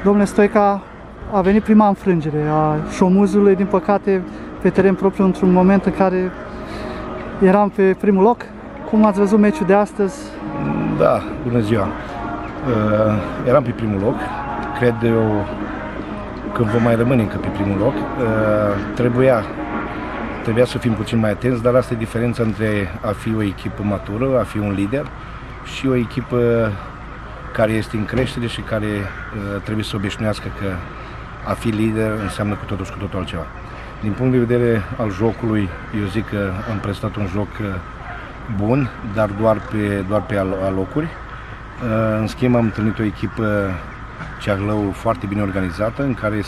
Domnule Stoica, a venit prima înfrângere a Șomuzului, din păcate, pe teren propriu, într-un moment în care eram pe primul loc. Cum ați văzut meciul de astăzi? Da, bună ziua! Eram pe primul loc, cred eu că vom mai rămâne încă pe primul loc. Trebuia să fim puțin mai atenți, dar asta e diferența între a fi o echipă matură, a fi un lider și o echipă care este în creștere și care trebuie să obișnuiască că a fi lider înseamnă cu totul și cu totul altceva. Din punct de vedere al jocului, eu zic că am prestat un joc bun, dar doar pe alocuri. În schimb, am întâlnit o echipă Ceahlău foarte bine organizată, în care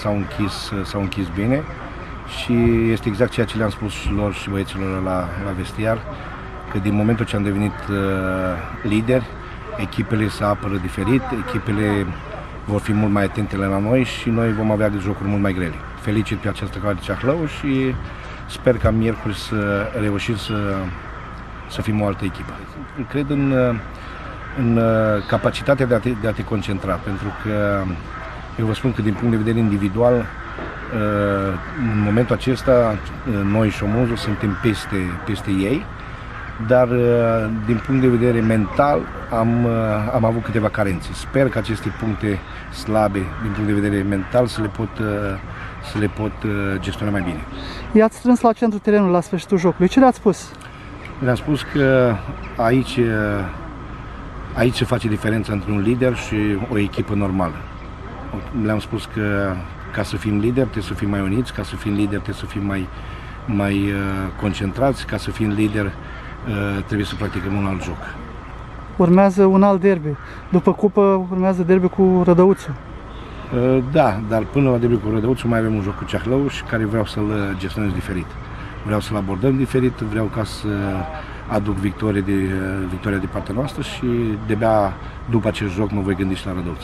s-au închis bine și este exact ceea ce le-am spus lor și băieților la vestiar, că din momentul ce am devenit lideri, echipele se apără diferit, echipele vor fi mult mai atente la noi și noi vom avea de jocuri mult mai grele. Felicit pe această cale de Ceahlău și sper ca miercuri să reușim să fim o altă echipă. Cred în capacitatea de a te concentra, pentru că eu vă spun că din punct de vedere individual, în momentul acesta, noi Șomuzul suntem peste ei, dar din punct de vedere mental am avut câteva carențe. Sper că aceste puncte slabe din punct de vedere mental să le pot gestiona mai bine. I-ați strâns la centrul terenului la sfârșitul jocului. Ce le-ați spus? Le-am spus că aici se face diferența între un lider și o echipă normală. Le-am spus că ca să fim lideri trebuie să fim mai uniți, ca să fim lideri trebuie să fim mai concentrați, ca să fim lideri trebuie să practicăm un alt joc. Urmează un alt derby. După cupă urmează derby cu Rădăuțul. Da, dar până la derby cu Rădăuțul mai avem un joc cu Ceahlău și care vreau să-l gestionez diferit. Vreau să-l abordăm diferit, vreau ca să aduc victoria de partea noastră și de-abia după acest joc mă voi gândi și la Rădăuț.